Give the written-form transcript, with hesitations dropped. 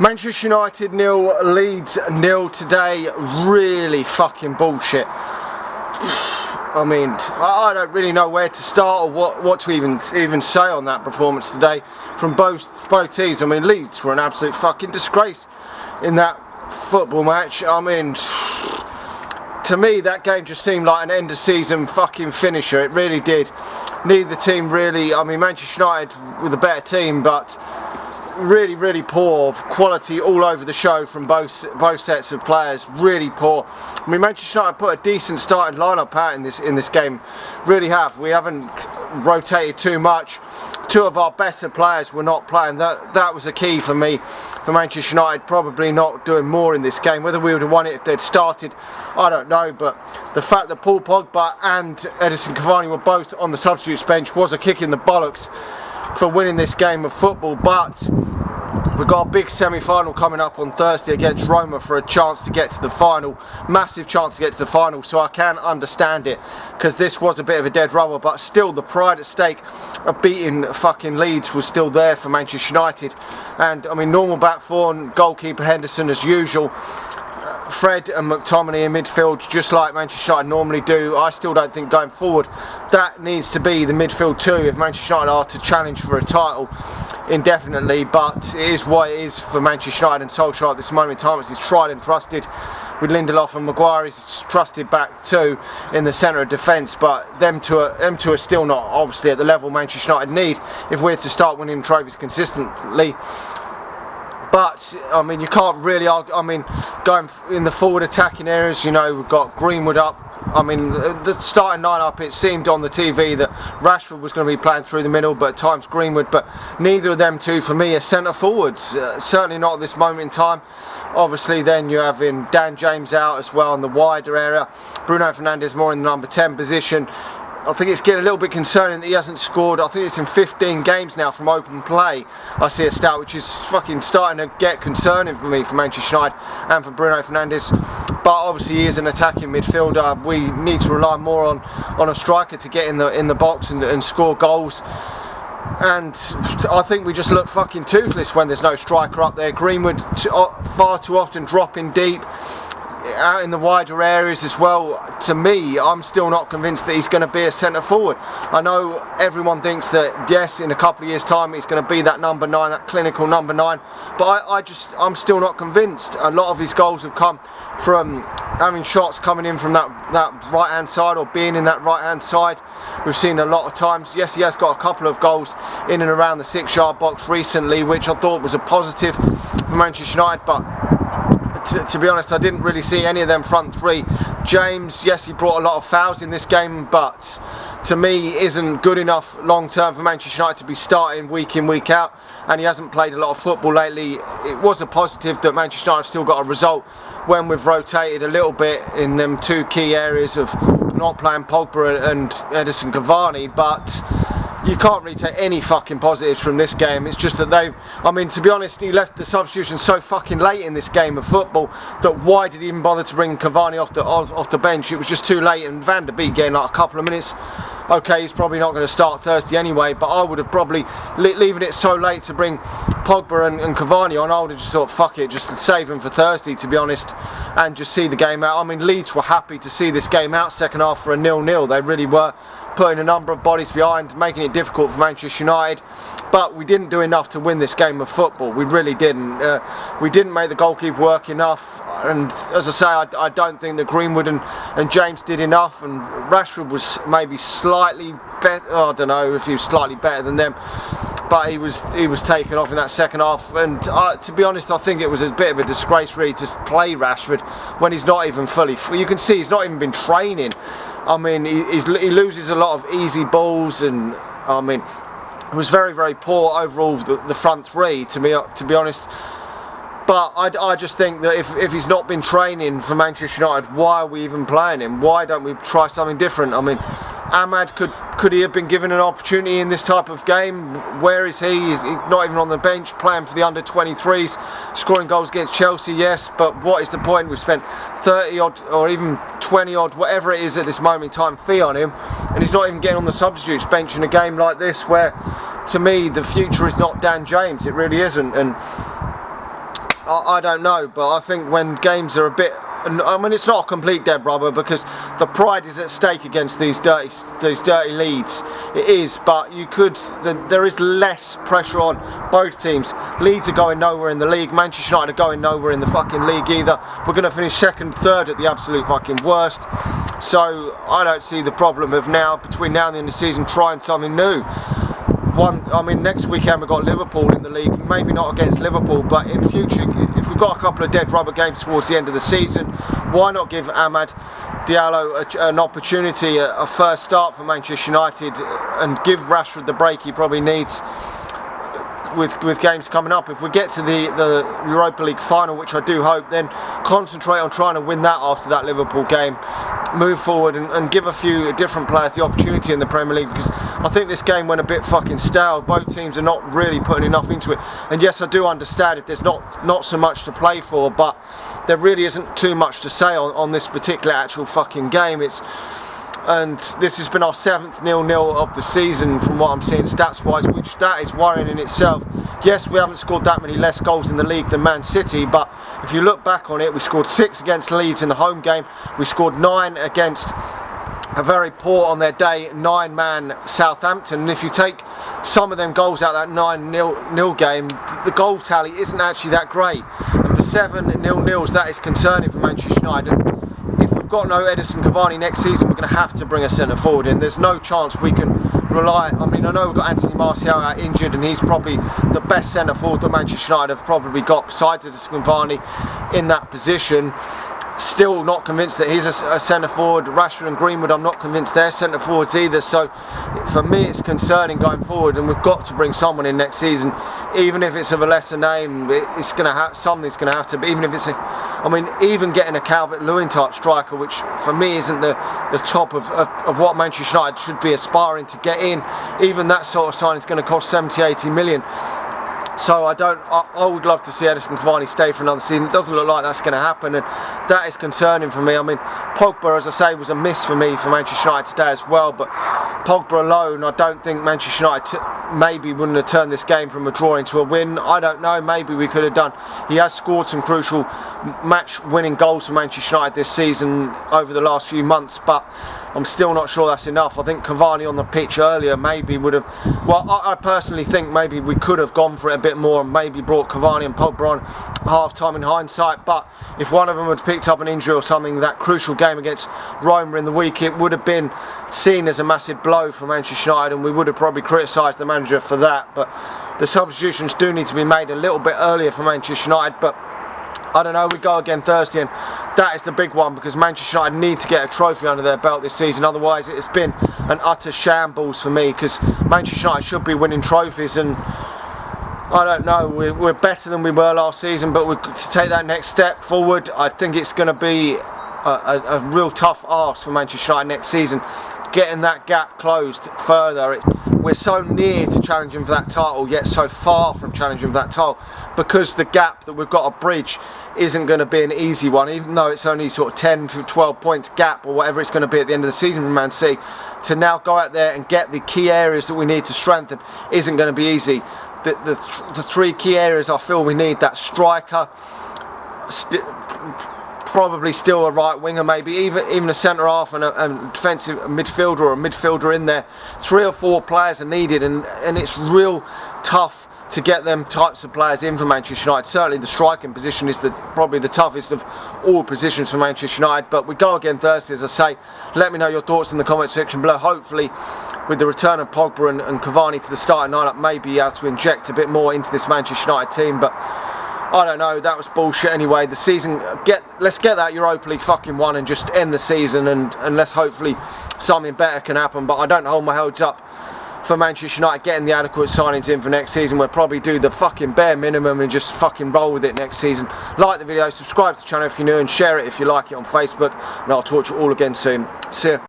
Manchester United 0, Leeds 0 today. Really fucking bullshit. I mean, I don't really know where to start or what to even say on that performance today from both teams. I mean, Leeds were an absolute fucking disgrace in that football match. I mean, to me that game just seemed like an end of season fucking finisher. It really did. Neither team really, I mean, Manchester United were the better team, but really poor quality all over the show from both sets of players. Really poor. I mean, Manchester United put a decent starting lineup out in this game. Really have. We haven't rotated too much. Two of our better players were not playing. That was a key for me, for Manchester United probably not doing more in this game. Whether we would have won it if they'd started, I don't know, but the fact that Paul Pogba and Edison Cavani were both on the substitutes bench was a kick in the bollocks for winning this game of football. But we've got a big semi-final coming up on Thursday against Roma for a chance to get to the final. Massive chance to get to the final, so I can understand it, because this was a bit of a dead rubber, but still the pride at stake of beating fucking Leeds was still there for Manchester United. And I mean, normal back four and goalkeeper Henderson as usual. Fred and McTominay in midfield, just like Manchester United normally do. I still don't think going forward that needs to be the midfield two if Manchester United are to challenge for a title indefinitely, but it is what it is for Manchester United and Solskjaer at this moment in time. It's tried and trusted with Lindelof, and Maguire is trusted back too in the centre of defence, but them two are still not obviously at the level Manchester United need if we're to start winning trophies consistently. But I mean, you can't really argue. I mean, going in the forward attacking areas, you know, we've got Greenwood up. I mean, the starting line-up, it seemed on the TV that Rashford was going to be playing through the middle, but at times Greenwood. But neither of them two, for me, are centre forwards. Certainly not at this moment in time. Obviously, then you're having Dan James out as well in the wider area. Bruno Fernandes more in the number 10 position. I think it's getting a little bit concerning that he hasn't scored. I think it's in 15 games now from open play. I see a stat which is fucking starting to get concerning for me, for Manchester United and for Bruno Fernandes. But obviously he is an attacking midfielder. We need to rely more on a striker to get in the box and score goals. And I think we just look fucking toothless when there's no striker up there. Greenwood far too often dropping deep out in the wider areas as well. To me, I'm still not convinced that he's going to be a centre forward. I know everyone thinks that yes, in a couple of years time he's going to be that number 9, that clinical number 9, but I'm still not convinced. A lot of his goals have come from having shots coming in from that right hand side, or being in that right hand side. We've seen a lot of times. Yes, he has got a couple of goals in and around the 6-yard box recently, which I thought was a positive for Manchester United, but to be honest, I didn't really see any of them front three. James, yes, he brought a lot of fouls in this game, but to me isn't good enough long term for Manchester United to be starting week in, week out, and he hasn't played a lot of football lately. It was a positive that Manchester United still got a result when we've rotated a little bit in them two key areas of not playing Pogba and Edison Cavani, but you can't really take any fucking positives from this game. It's just that I mean, to be honest, he left the substitution so fucking late in this game of football that why did he even bother to bring Cavani off the bench? It was just too late, and Van der Beek getting like a couple of minutes. Okay, he's probably not going to start Thursday anyway, but I would have probably, leaving it so late to bring Pogba and Cavani on, I would have just thought, fuck it, just save him for Thursday, to be honest, and just see the game out. I mean, Leeds were happy to see this game out, second half for a 0-0. They really were, putting a number of bodies behind, making it difficult for Manchester United. But we didn't do enough to win this game of football. We really didn't. We didn't make the goalkeeper work enough. And as I say, I don't think that Greenwood and James did enough. And Rashford was maybe slightly better. I don't know if he was slightly better than them. But he was taken off in that second half. And to be honest, I think it was a bit of a disgrace really to play Rashford when he's not even fully. You can see he's not even been training. I mean, he loses a lot of easy balls, and I mean, it was very poor overall, the front three, to be honest. But I just think that if he's not been training for Manchester United, why are we even playing him? Why don't we try something different? I mean, Ahmad, could he have been given an opportunity in this type of game? Where is he? He's not even on the bench, playing for the under-23s, scoring goals against Chelsea, yes, but what is the point? We've spent 30 odd or even 20 odd, whatever it is at this moment in time, fee on him, and he's not even getting on the substitutes bench in a game like this where, to me, the future is not Dan James. It really isn't. And I don't know, but I think when games are a bit, I mean, it's not a complete dead rubber because the pride is at stake against these dirty Leeds. It is, but there is less pressure on both teams. Leeds are going nowhere in the league. Manchester United are going nowhere in the fucking league either. We're going to finish second, third at the absolute fucking worst. So I don't see the problem of between now and the end of the season, trying something new. I mean, next weekend we've got Liverpool in the league, maybe not against Liverpool, but in future, if we've got a couple of dead rubber games towards the end of the season, why not give Amad Diallo an opportunity, a first start for Manchester United, and give Rashford the break he probably needs with games coming up. If we get to the Europa League final, which I do hope, then concentrate on trying to win that after that Liverpool game, move forward and give a few different players the opportunity in the Premier League, because I think this game went a bit fucking stale. Both teams are not really putting enough into it, and yes, I do understand it, there's not so much to play for, but there really isn't too much to say on this particular actual fucking game. And this has been our 7th 0-0 of the season from what I'm seeing stats wise, which that is worrying in itself. Yes, we haven't scored that many less goals in the league than Man City, but if you look back on it, we scored 6 against Leeds in the home game, we scored 9 against a very poor on their day 9-man Southampton, and if you take some of them goals out of that 9-0 game, the goal tally isn't actually that great, and for 7 0-0s that is concerning for Manchester United. If we've got no Edison Cavani next season, we're going to have to bring a centre forward in. There's no chance we can rely. I mean, I know we've got Anthony Martial out injured, and he's probably the best centre forward that Manchester United have probably got besides Edison Cavani in that position. Still not convinced that he's a centre forward. Rashford and Greenwood, I'm not convinced they're centre forwards either. So for me, it's concerning going forward, and we've got to bring someone in next season, even if it's of a lesser name. It's going to have something's going to have to be. Even if it's even getting a Calvert-Lewin type striker, which for me isn't the top of what Manchester United should be aspiring to get in. Even that sort of signing is going to cost 70-80 million. So I would love to see Edison Cavani stay for another season. It doesn't look like that's going to happen, and that is concerning for me. I mean, Pogba, as I say, was a miss for me for Manchester United today as well, but Pogba alone, I don't think Manchester United maybe wouldn't have turned this game from a draw into a win. I don't know, maybe we could have done. He has scored some crucial match-winning goals for Manchester United this season over the last few months, but I'm still not sure that's enough. I think Cavani on the pitch earlier maybe would have, well, I personally think maybe we could have gone for it a bit more and maybe brought Cavani and Pogba on half-time in hindsight, but if one of them had picked up an injury or something, that crucial game against Roma in the week, it would have been seen as a massive blow for Manchester United, and we would have probably criticised the manager for that. But the substitutions do need to be made a little bit earlier for Manchester United, but I don't know, we go again Thursday, and that is the big one, because Manchester United need to get a trophy under their belt this season. Otherwise it's been an utter shambles for me, because Manchester United should be winning trophies, and I don't know, we're better than we were last season, but to take that next step forward, I think it's going to be a real tough ask for Manchester United next season, getting that gap closed further. We're so near to challenging for that title, yet so far from challenging for that title, because the gap that we've got to bridge isn't going to be an easy one, even though it's only sort of 10 to 12 points gap or whatever it's going to be at the end of the season from Man City. To now go out there and get the key areas that we need to strengthen isn't going to be easy. The 3 key areas I feel we need: that striker, probably still a right winger, maybe even a centre half and a defensive midfielder or a midfielder in there. 3 or 4 players are needed, and it's real tough to get them types of players in for Manchester United. Certainly the striking position is probably the toughest of all positions for Manchester United, but we go again Thursday, as I say. Let me know your thoughts in the comment section below. Hopefully with the return of Pogba and Cavani to the starting lineup, maybe able to inject a bit more into this Manchester United team, but I don't know, that was bullshit anyway. The season, let's get that Europa League fucking won and just end the season, and let's hopefully something better can happen. But I don't hold my hopes up for Manchester United getting the adequate signings in for next season. We'll probably do the fucking bare minimum and just fucking roll with it next season. Like the video, subscribe to the channel if you're new, and share it if you like it on Facebook, and I'll talk to you all again soon. See ya.